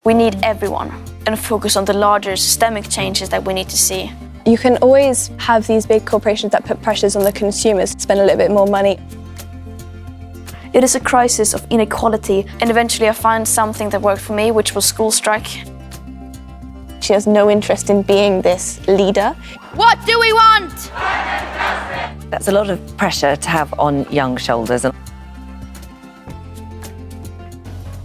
We need everyone and focus on the larger systemic changes that we need to see. You can always have these big corporations that put pressures on the consumers to spend a little bit more money. It is a crisis of inequality, and eventually I find something that worked for me, which was school strike. She has no interest in being this leader. What do we want? That's a lot of pressure to have on young shoulders.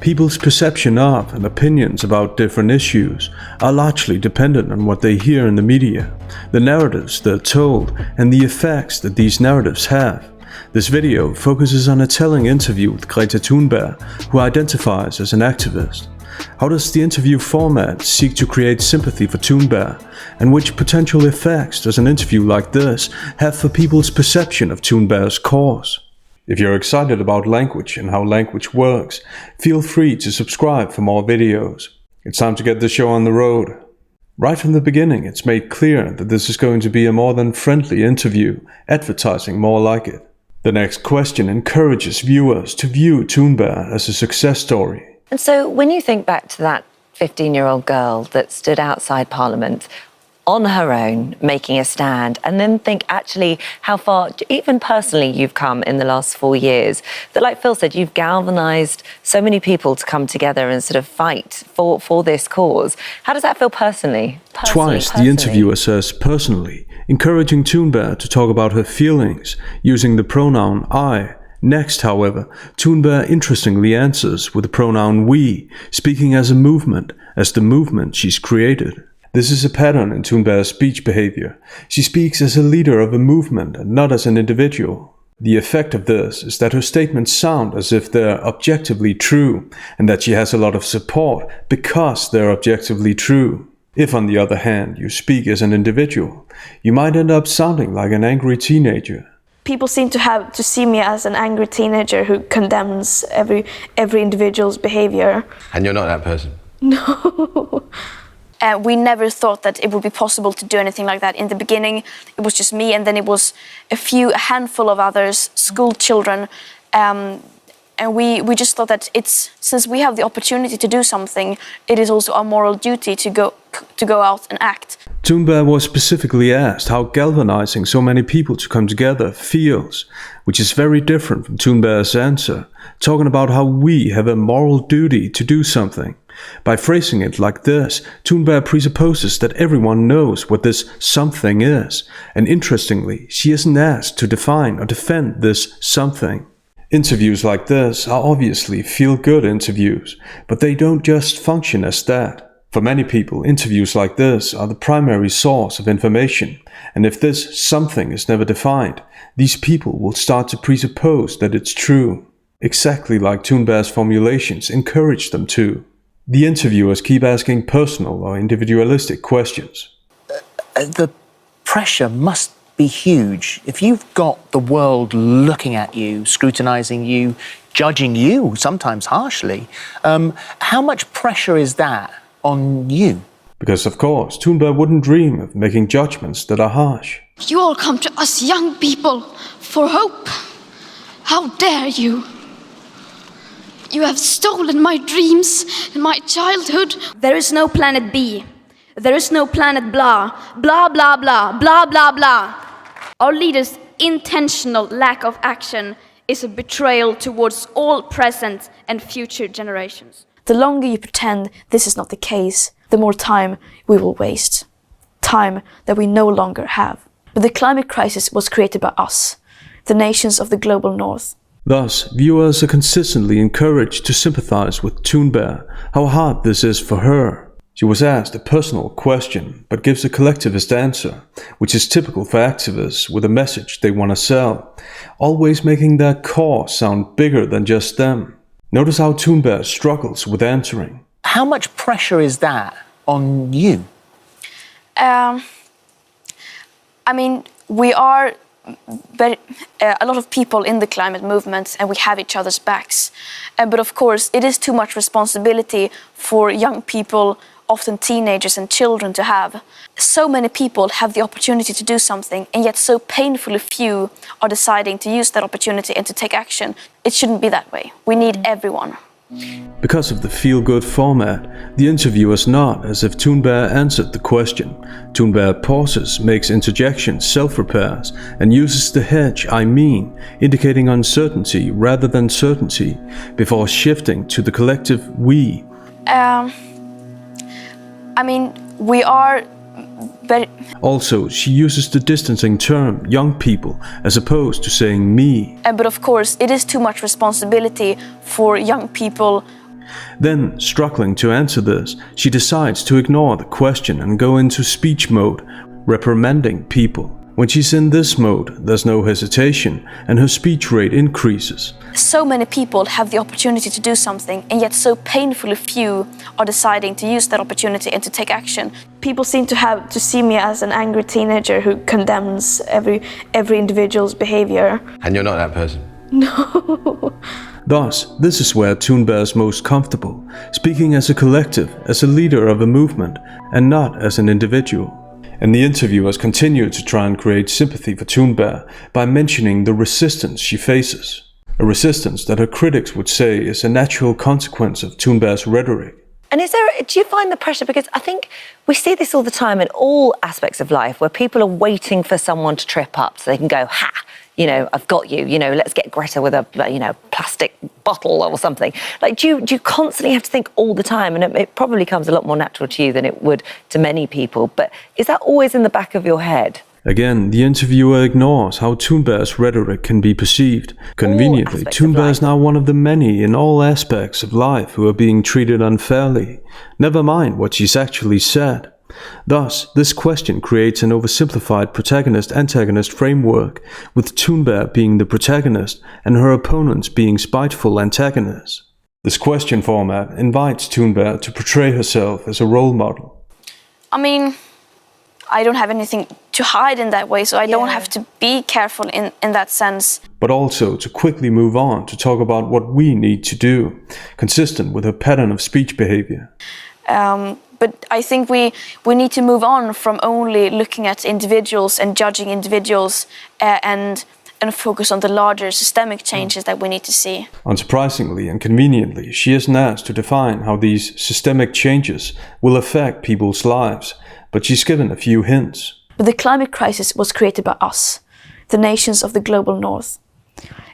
People's perception of and opinions about different issues are largely dependent on what they hear in the media, the narratives they're told, and the effects that these narratives have. This video focuses on a telling interview with Greta Thunberg, who identifies as an activist. How does the interview format seek to create sympathy for Thunberg, and which potential effects does an interview like this have for people's perception of Thunberg's cause? If you're excited about language and how language works, feel free to subscribe for more videos. It's time to get the show on the road. Right from the beginning, it's made clear that this is going to be a more than friendly interview, advertising more like it. The next question encourages viewers to view Thunberg as a success story. And so when you think back to that 15-year-old girl that stood outside Parliament on her own, making a stand, and then think actually how far, even personally, you've come in the last 4 years, that like Phil said, you've galvanised so many people to come together and sort of fight for this cause. How does that feel personally? Twice the interviewer says personally, encouraging Thunberg to talk about her feelings, using the pronoun I. Next, however, Thunberg interestingly answers with the pronoun we, speaking as a movement, as the movement she's created. This is a pattern in Thunberg's speech behavior. She speaks as a leader of a movement and not as an individual. The effect of this is that her statements sound as if they're objectively true, and that she has a lot of support because they're objectively true. If, on the other hand, you speak as an individual, you might end up sounding like an angry teenager. People seem to see me as an angry teenager who condemns every individual's behavior. And you're not that person? No. We never thought that it would be possible to do anything like that. In the beginning, it was just me, and then it was a handful of others, school children, and we just thought that since we have the opportunity to do something, it is also our moral duty to go out and act. Thunberg was specifically asked how galvanizing so many people to come together feels, which is very different from Thunberg's answer, talking about how we have a moral duty to do something. By phrasing it like this, Thunberg presupposes that everyone knows what this something is, and interestingly, she isn't asked to define or defend this something. Interviews like this are obviously feel-good interviews, but they don't just function as that. For many people, interviews like this are the primary source of information, and if this something is never defined, these people will start to presuppose that it's true, exactly like Thunberg's formulations encourage them to. The interviewers keep asking personal or individualistic questions. The pressure must be huge. If you've got the world looking at you, scrutinizing you, judging you, sometimes harshly, how much pressure is that on you? Because of course, Thunberg wouldn't dream of making judgments that are harsh. You all come to us young people for hope. How dare you? You have stolen my dreams and my childhood. There is no planet B. There is no planet blah. Blah, blah, blah, blah, blah, blah. Our leaders' intentional lack of action is a betrayal towards all present and future generations. The longer you pretend this is not the case, the more time we will waste. Time that we no longer have. But the climate crisis was created by us, the nations of the global north. Thus, viewers are consistently encouraged to sympathize with Thunberg, how hard this is for her. She was asked a personal question, but gives a collectivist answer, which is typical for activists with a message they want to sell, always making their cause sound bigger than just them. Notice how Thunberg struggles with answering. How much pressure is that on you? We are a lot of people in the climate movement, and we have each other's backs. But of course, it is too much responsibility for young people, often teenagers and children, to have. So many people have the opportunity to do something, and yet so painfully few are deciding to use that opportunity and to take action. It shouldn't be that way. We need everyone. Because of the feel-good format, the interview is not as if Thunberg answered the question. Thunberg pauses, makes interjections, self-repairs, and uses the hedge "I mean," indicating uncertainty rather than certainty, before shifting to the collective "we." I mean, we are very... Also, she uses the distancing term "young people" as opposed to saying "me." But of course, it is too much responsibility for young people. Then, struggling to answer this, she decides to ignore the question and go into speech mode, reprimanding people. When she's in this mode, there's no hesitation, and her speech rate increases. So many people have the opportunity to do something, and yet so painfully few are deciding to use that opportunity and to take action. People seem to see me as an angry teenager who condemns every individual's behavior. And you're not that person? No. Thus, this is where Thunberg is most comfortable, speaking as a collective, as a leader of a movement, and not as an individual. And the interviewers continue to try and create sympathy for Thunberg by mentioning the resistance she faces. A resistance that her critics would say is a natural consequence of Thunberg's rhetoric. And do you find the pressure? Because I think we see this all the time in all aspects of life where people are waiting for someone to trip up so they can go, ha, I've got you, let's get Greta with a, plastic bottle or something. Like, do you constantly have to think all the time? And it probably comes a lot more natural to you than it would to many people. But is that always in the back of your head? Again, the interviewer ignores how Thunberg's rhetoric can be perceived. Conveniently, Thunberg is now one of the many in all aspects of life who are being treated unfairly. Never mind what she's actually said. Thus, this question creates an oversimplified protagonist-antagonist framework, with Thunberg being the protagonist and her opponents being spiteful antagonists. This question format invites Thunberg to portray herself as a role model. I mean, I don't have anything to hide in that way, so I don't have to be careful in that sense. But also to quickly move on to talk about what we need to do, consistent with her pattern of speech behavior. But I think we need to move on from only looking at individuals and judging individuals and focus on the larger systemic changes that we need to see. Unsurprisingly and conveniently, she isn't asked to define how these systemic changes will affect people's lives, but she's given a few hints. But the climate crisis was created by us, the nations of the global north.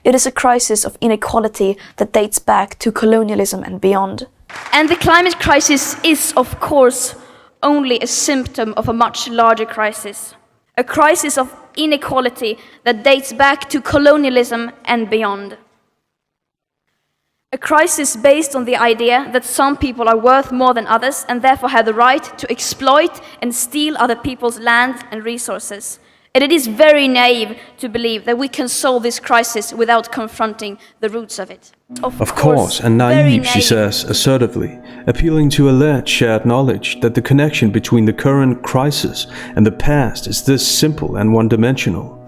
It is a crisis of inequality that dates back to colonialism and beyond. And the climate crisis is, of course, only a symptom of a much larger crisis. A crisis of inequality that dates back to colonialism and beyond. A crisis based on the idea that some people are worth more than others and therefore have the right to exploit and steal other people's land and resources. And it is very naive to believe that we can solve this crisis without confronting the roots of it. Of course, and naive, she says assertively, appealing to alleged shared knowledge that the connection between the current crisis and the past is this simple and one-dimensional.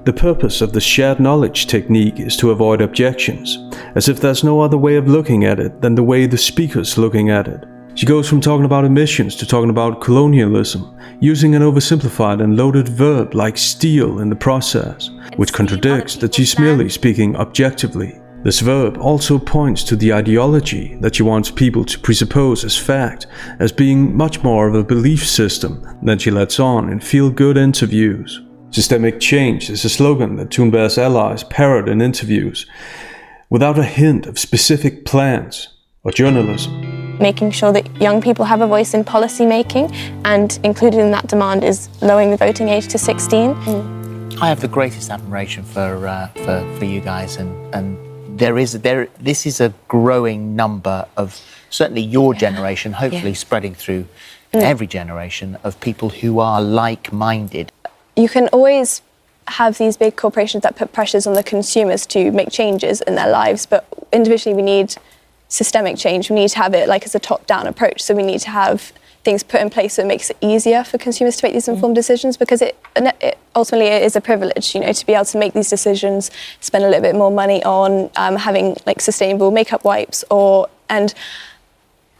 The purpose of the shared knowledge technique is to avoid objections, as if there's no other way of looking at it than the way the speaker's looking at it. She goes from talking about emissions to talking about colonialism, using an oversimplified and loaded verb like steal in the process, which contradicts that she's merely speaking objectively. This verb also points to the ideology that she wants people to presuppose as fact, as being much more of a belief system than she lets on in feel-good interviews. Systemic change is a slogan that Thunberg's allies parrot in interviews, without a hint of specific plans or journalism. Making sure that young people have a voice in policy making, and included in that demand is lowering the voting age to 16. I have the greatest admiration for you guys, and this is a growing number of certainly your generation, hopefully spreading through every generation of people who are like-minded. You can always have these big corporations that put pressures on the consumers to make changes in their lives, but individually we need systemic change. We need to have it like as a top-down approach. So we need to have things put in place so it makes it easier for consumers to make these informed decisions, because it ultimately it is a privilege, to be able to make these decisions, spend a little bit more money on having like sustainable makeup wipes, and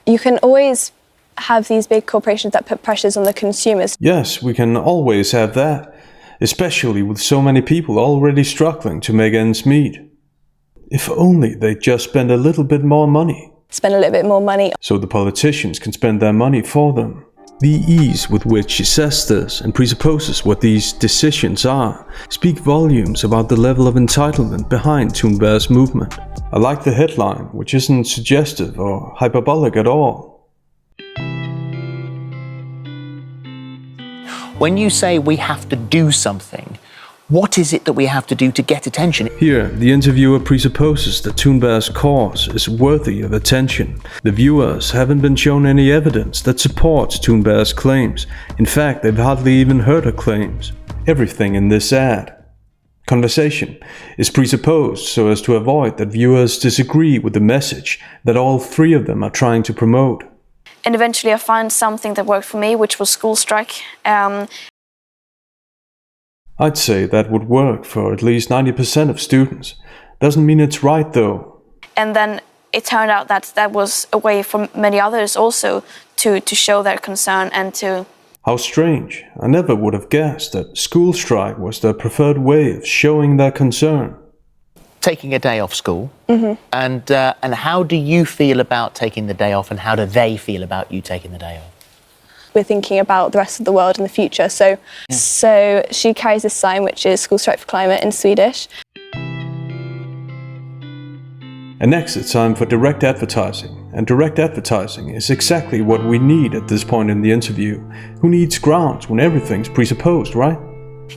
you can always have these big corporations that put pressures on the consumers. Yes, we can always have that, especially with so many people already struggling to make ends meet. If only they'd just spend a little bit more money. spend a little bit more money. So the politicians can spend their money for them. The ease with which she says this and presupposes what these decisions are speak volumes about the level of entitlement behind Thunberg's movement. I like the headline, which isn't suggestive or hyperbolic at all. When you say we have to do something, what is it that we have to do to get attention? Here, the interviewer presupposes that Thunberg's cause is worthy of attention. The viewers haven't been shown any evidence that supports Thunberg's claims. In fact, they've hardly even heard her claims. Everything in this ad. Conversation is presupposed so as to avoid that viewers disagree with the message that all three of them are trying to promote. And eventually I found something that worked for me, which was school strike. I'd say that would work for at least 90% of students. Doesn't mean it's right though. And then it turned out that that was a way for many others also to show their concern and to... How strange. I never would have guessed that school strike was their preferred way of showing their concern. Taking a day off school. And how do you feel about taking the day off, and how do they feel about you taking the day off? We're thinking about the rest of the world in the future. So she carries this sign, which is School Strike for Climate in Swedish. And next it's time for direct advertising. And direct advertising is exactly what we need at this point in the interview. Who needs grounds when everything's presupposed, right?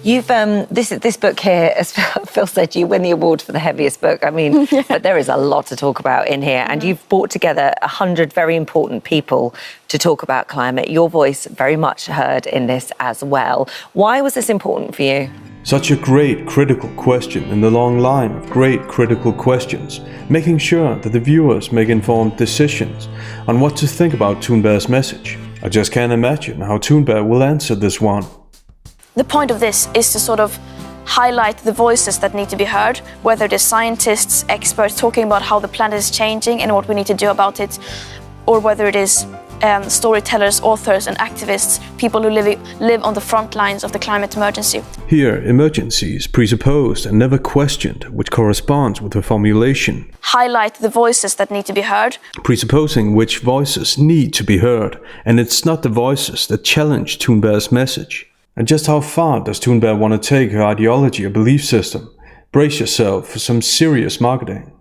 You've this book here, as Phil said, you win the award for the heaviest book. I mean, but there is a lot to talk about in here, and you've brought together 100 very important people to talk about climate. Your voice very much heard in this as well. Why was this important for you? Such a great critical question in the long line of great critical questions, making sure that the viewers make informed decisions on what to think about Thunberg's message. I just can't imagine how Thunberg will answer this one. The point of this is to sort of highlight the voices that need to be heard, whether it is scientists, experts talking about how the planet is changing and what we need to do about it, or whether it is storytellers, authors and activists, people who live on the front lines of the climate emergency. Here, emergency is presupposed and never questioned, which corresponds with the formulation. Highlight the voices that need to be heard. Presupposing which voices need to be heard, and it's not the voices that challenge Thunberg's message. And just how far does Thunberg want to take her ideology or belief system? Brace yourself for some serious marketing.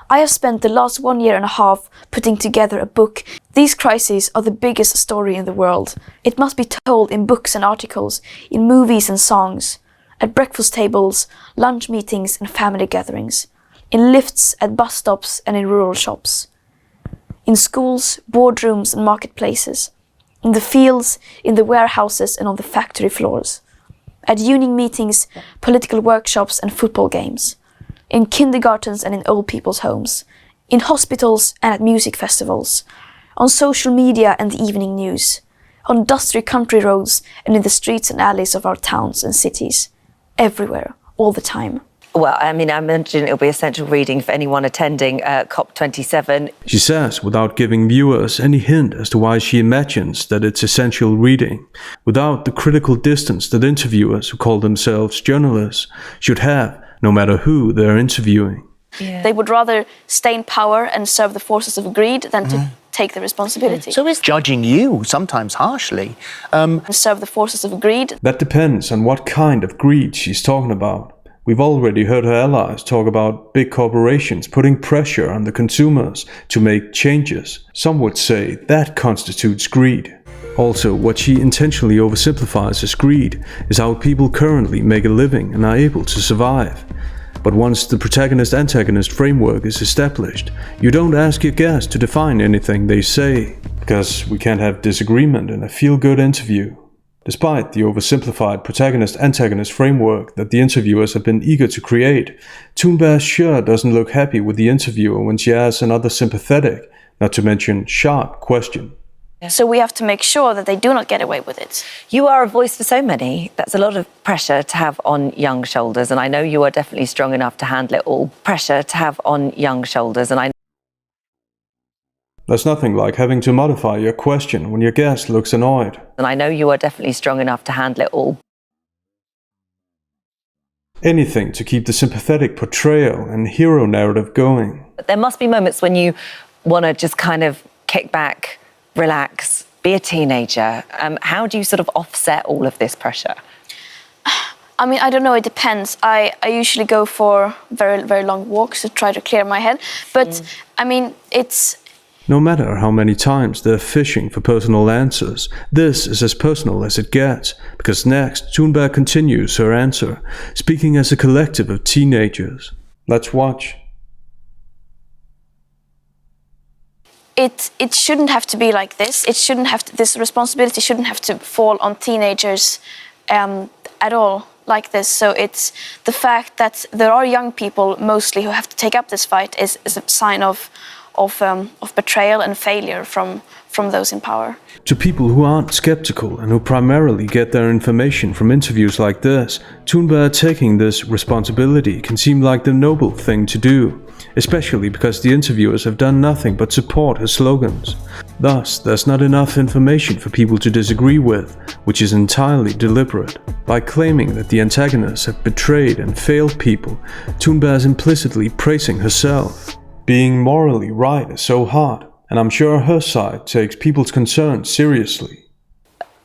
I have spent the last 1.5 years putting together a book. These crises are the biggest story in the world. It must be told in books and articles, in movies and songs, at breakfast tables, lunch meetings and family gatherings, in lifts, at bus stops and in rural shops, in schools, boardrooms and marketplaces, in the fields, in the warehouses and on the factory floors, at union meetings, political workshops and football games, in kindergartens and in old people's homes, in hospitals and at music festivals, on social media and the evening news, on dusty country roads and in the streets and alleys of our towns and cities, everywhere, all the time. Well, I mean, I imagine it'll be essential reading for anyone attending COP27. She says, without giving viewers any hint as to why she imagines that it's essential reading, without the critical distance that interviewers who call themselves journalists should have, no matter who they're interviewing. Yeah. They would rather stay in power and serve the forces of greed than to take the responsibility. So is judging you, sometimes harshly. Serve the forces of greed. That depends on what kind of greed she's talking about. We've already heard her allies talk about big corporations putting pressure on the consumers to make changes. Some would say that constitutes greed. Also, what she intentionally oversimplifies as greed is how people currently make a living and are able to survive. But once the protagonist-antagonist framework is established, you don't ask your guest to define anything they say, because we can't have disagreement in a feel-good interview. Despite the oversimplified protagonist-antagonist framework that the interviewers have been eager to create, Thunberg sure doesn't look happy with the interviewer when she asks another sympathetic, not to mention sharp, question. So we have to make sure that they do not get away with it. You are a voice for so many. That's a lot of pressure to have on young shoulders, and I know you are definitely strong enough to handle it all. Pressure to have on young shoulders, and I... There's nothing like having to modify your question when your guest looks annoyed. And I know you are definitely strong enough to handle it all. Anything to keep the sympathetic portrayal and hero narrative going. But there must be moments when you want to just kind of kick back, relax, be a teenager. How do you sort of offset all of this pressure? I mean, I don't know, it depends. I usually go for very, very long walks to try to clear my head. But, I mean, it's... No matter how many times they're fishing for personal answers, this is as personal as it gets, because next, Thunberg continues her answer, speaking as a collective of teenagers. Let's watch. It shouldn't have to be like this. It shouldn't have to, this responsibility shouldn't have to fall on teenagers at all like this. So it's the fact that there are young people mostly who have to take up this fight is a sign of betrayal and failure from those in power. To people who aren't skeptical and who primarily get their information from interviews like this, Thunberg taking this responsibility can seem like the noble thing to do, especially because the interviewers have done nothing but support her slogans. Thus, there's not enough information for people to disagree with, which is entirely deliberate. By claiming that the antagonists have betrayed and failed people, Thunberg is implicitly praising herself. Being morally right is so hard, and I'm sure her side takes people's concerns seriously.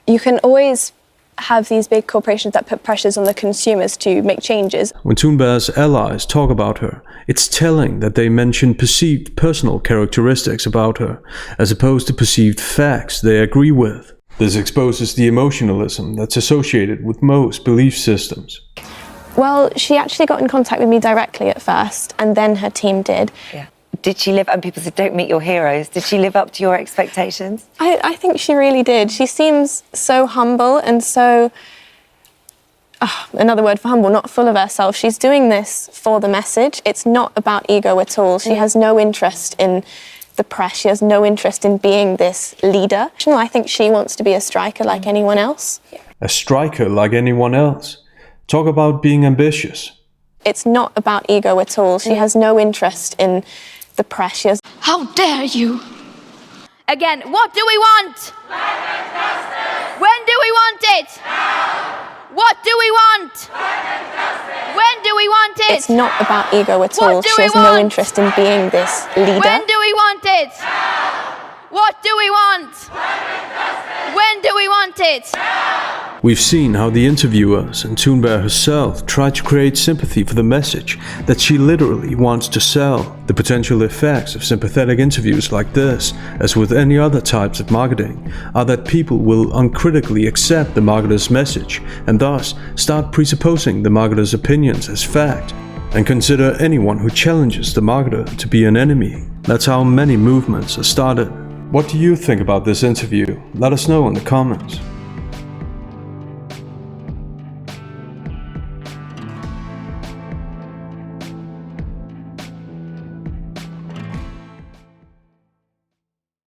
You can always have these big corporations that put pressures on the consumers to make changes. When Thunberg's allies talk about her, it's telling that they mention perceived personal characteristics about her, as opposed to perceived facts they agree with. This exposes the emotionalism that's associated with most belief systems. Well, she actually got in contact with me directly at first, and then her team did. Yeah. Did she live, and people said don't meet your heroes, did she live up to your expectations? I think she really did. She seems so humble and so, another word for humble, not full of herself. She's doing this for the message. It's not about ego at all. She has no interest in the press. She has no interest in being this leader. I think she wants to be a striker like anyone else. A striker like anyone else? Talk about being ambitious. It's not about ego at all. She has no interest in the press. She has... How dare you? Again, what do we want? When do we want it? What do we want? When do we want it? It's not about ego at What all. do She we has no want? interest in being this leader. When do we want it? What do we want? When do we want it? We've seen how the interviewers and Thunberg herself try to create sympathy for the message that she literally wants to sell. The potential effects of sympathetic interviews like this, as with any other types of marketing, are that people will uncritically accept the marketer's message and thus start presupposing the marketer's opinions as fact, and consider anyone who challenges the marketer to be an enemy. That's how many movements are started. What do you think about this interview? Let us know in the comments.